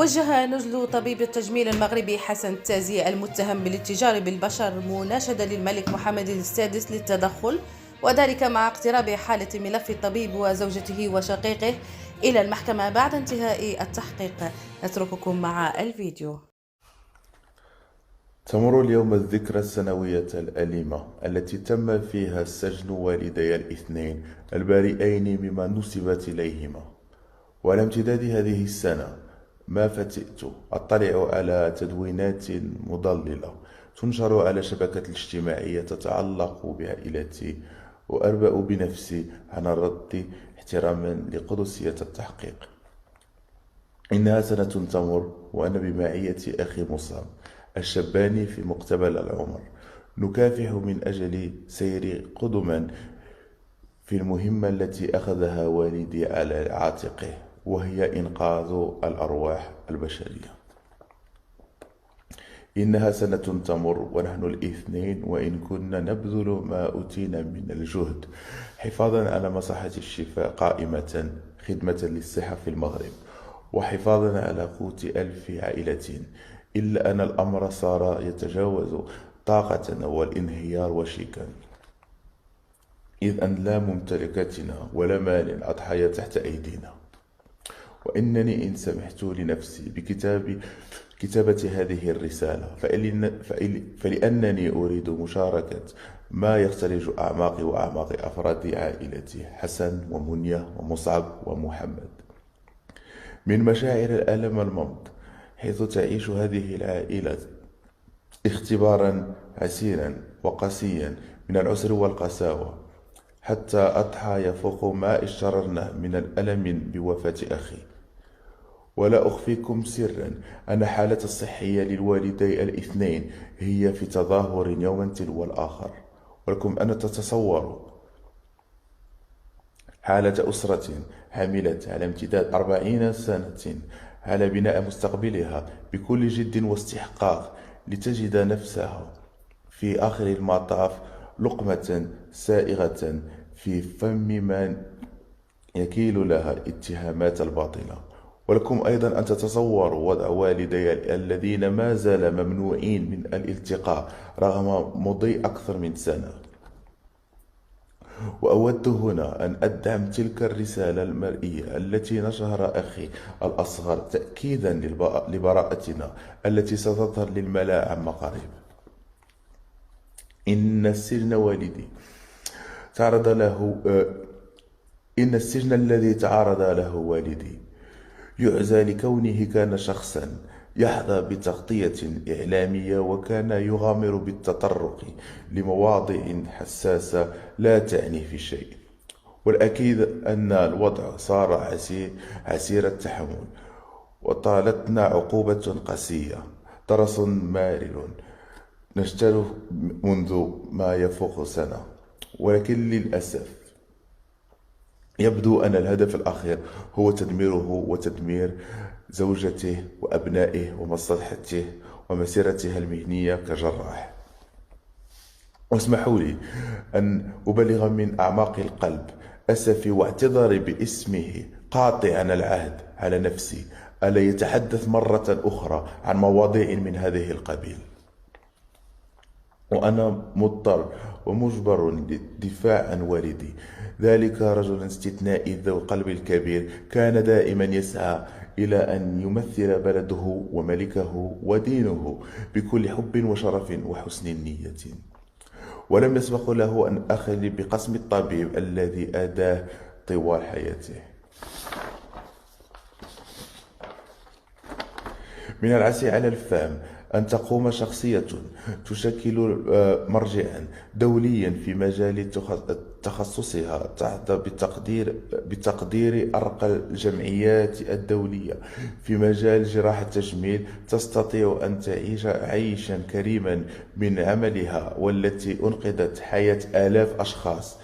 وجه نجل طبيب التجميل المغربي حسن التازي المتهم بالاتجار بالبشر مناشدة للملك محمد السادس للتدخل، وذلك مع اقتراب حالة ملف الطبيب وزوجته وشقيقه إلى المحكمة بعد انتهاء التحقيق. نترككم مع الفيديو. تمر اليوم الذكرى السنوية الأليمة التي تم فيها سجن والدي الاثنين البريئين مما نسبت إليهما. وعلى امتداد هذه السنة ما فتئت أطلع على تدوينات مضللة تنشر على الشبكة الاجتماعية تتعلق بعائلتي، وأربأ بنفسي عن الرد احتراما لقدسية التحقيق. إنها سنة تمر وأنا بمعية أخي مصعب الشباني في مقتبل العمر نكافح من أجل سير قدما في المهمة التي أخذها والدي على عاتقه، وهي إنقاذ الأرواح البشرية. إنها سنة تمر ونحن الاثنين وإن كنا نبذل ما أوتينا من الجهد حفاظا على مصلحة الشفاء قائمة خدمة للصحة في المغرب وحفاظا على قوت 1000 عائلة، إلا أن الأمر صار يتجاوز طاقتنا والانهيار وشيكا، إذ أن لا ممتلكاتنا ولا مال أضحايا تحت أيدينا. وإنني إن سمحت لنفسي كتابة هذه الرسالة فلأنني أريد مشاركة ما يختلج أعماقي وأعماق أفراد عائلتي حسن ومنية ومصعب ومحمد من مشاعر الألم والمرض، حيث تعيش هذه العائلة اختبارا عسيرا وقاسيا من العسر والقساوة، حتى أضحى يفوق ما اشتررنا من الألم بوفاة أخي. ولا أخفيكم سرا أن حالة الصحية للوالدي الاثنين هي في تدهور يوما تلو الآخر، ولكم أن تتصوروا حالة أسرة عملت على امتداد 40 سنة على بناء مستقبلها بكل جد واستحقاق، لتجد نفسها في آخر المطاف لقمة سائغة في فم من يكيل لها الاتهامات الباطلة. ولكم أيضا أن تتصوروا وضع والدي الذين ما زال ممنوعين من الالتقاء رغم مضي أكثر من سنة. وأود هنا أن أدعم تلك الرسالة المرئية التي نشرها أخي الأصغر تأكيدا لبراءتنا التي ستظهر للملا عما قريب. إن السجن الذي تعرض له والدي يعزى لكونه كان شخصا يحظى بتغطية إعلامية، وكان يغامر بالتطرق لمواضع حساسة لا تعني في شيء. والأكيد أن الوضع صار عسير التحمل، وطالتنا عقوبة قاسية، درس مارر نجتره منذ ما يفوق سنة. ولكن للأسف يبدو أن الهدف الأخير هو تدميره وتدمير زوجته وأبنائه ومصلحته ومسيرته المهنية كجراح. واسمحوا لي أن أبلغ من أعماق القلب أسفي واعتذاري باسمه قاطعا العهد على نفسي ألا يتحدث مرة أخرى عن مواضيع من هذه القبيل. وأنا مضطر ومجبر للدفاع عن والدي، ذلك رجل استثنائي ذو القلب الكبير كان دائما يسعى إلى أن يمثل بلده وملكه ودينه بكل حب وشرف وحسن نية، ولم يسبق له أن أخلي بقسم الطبيب الذي أداه طوال حياته. من العسي على الفهم أن تقوم شخصية تشكل مرجعا دوليا في مجال تخصصها تحظى بتقدير أرقى الجمعيات الدولية في مجال جراحة التجميل، تستطيع أن تعيش عيشا كريما من عملها، والتي أنقذت حياة آلاف أشخاص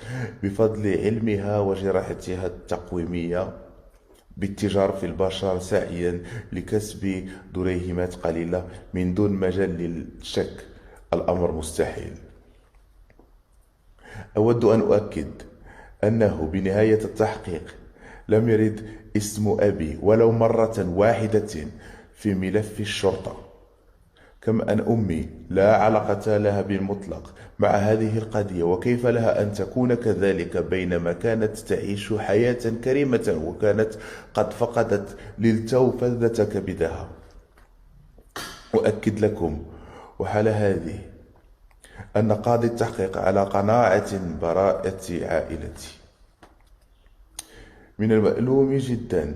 بفضل علمها وجراحتها التقويمية بالتجارة في البشر، سعيا لكسب دريهمات قليلة من دون مجال للشك. الأمر مستحيل. أود أن أؤكد أنه بنهاية التحقيق لم يرد اسم أبي ولو مرة واحدة في ملف الشرطة. كم أن أمي لا علاقة لها بالمطلق مع هذه القضية، وكيف لها أن تكون كذلك بينما كانت تعيش حياة كريمة وكانت قد فقدت للتو فذة كبدها. أؤكد لكم وحال هذه أن قاضي التحقيق على قناعة براءة عائلتي. من المألوم جدا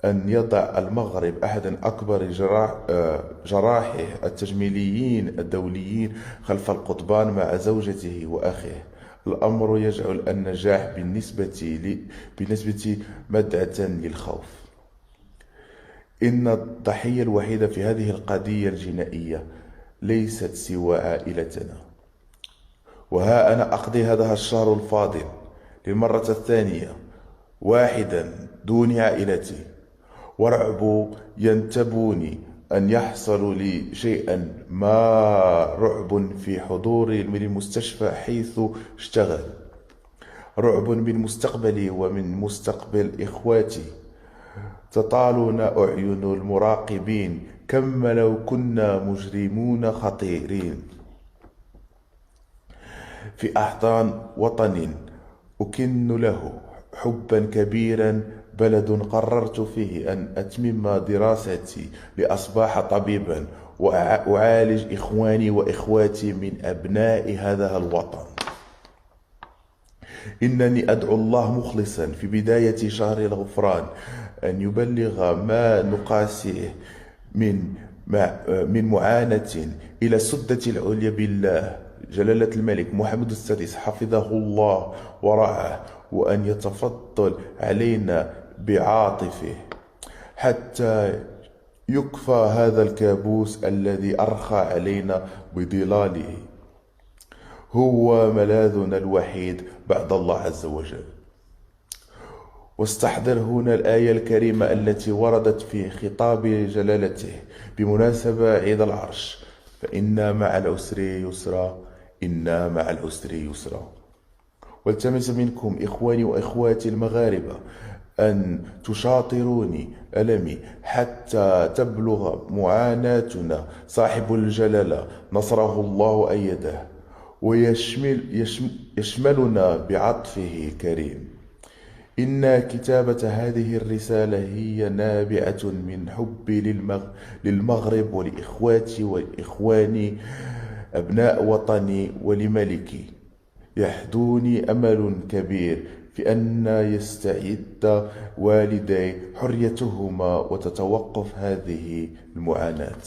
أن يضع المغرب أحد أكبر جراحه التجميليين الدوليين خلف القضبان مع زوجته وأخيه. الأمر يجعل النجاح بالنسبة مدعاة للخوف. إن الضحية الوحيدة في هذه القضية الجنائية ليست سوى عائلتنا. وها أنا أقضي هذا الشهر الفاضل للمرة الثانية واحدا دون عائلتي، ورعب ينتابني أن يحصل لي شيئا ما، رعب في حضوري من المستشفى حيث اشتغل، رعب من مستقبلي ومن مستقبل إخواتي. تطالنا أعين المراقبين كما لو كنا مجرمون خطيرين في أحضان وطن أكن له حبا كبيرا، بلد قررت فيه أن أتمم دراستي لأصبح طبيبا وأعالج إخواني وإخواتي من أبناء هذا الوطن. إنني أدعو الله مخلصا في بداية شهر الغفران أن يبلغ ما نقاسيه من معاناة إلى السدة العليا بالله جلالة الملك محمد السادس حفظه الله ورعاه، وأن يتفضل علينا بعاطفه حتى يكفى هذا الكابوس الذي أرخى علينا بظلاله. هو ملاذنا الوحيد بعد الله عز وجل. واستحضر هنا الآية الكريمة التي وردت في خطاب جلالته بمناسبة عيد العرش: فإن مع العسر يسرا، إن مع العسر يسرا. والتمس منكم إخواني وإخواتي المغاربة أن تشاطروني ألمي حتى تبلغ معاناتنا صاحب الجلالة نصره الله أيده ويشملنا بعطفه الكريم. إن كتابة هذه الرسالة هي نابعة من حبي للمغرب ولإخواتي وإخواني أبناء وطني ولملكي. يحدوني أمل كبير في أن يستعد والدي حريتهما وتتوقف هذه المعاناة.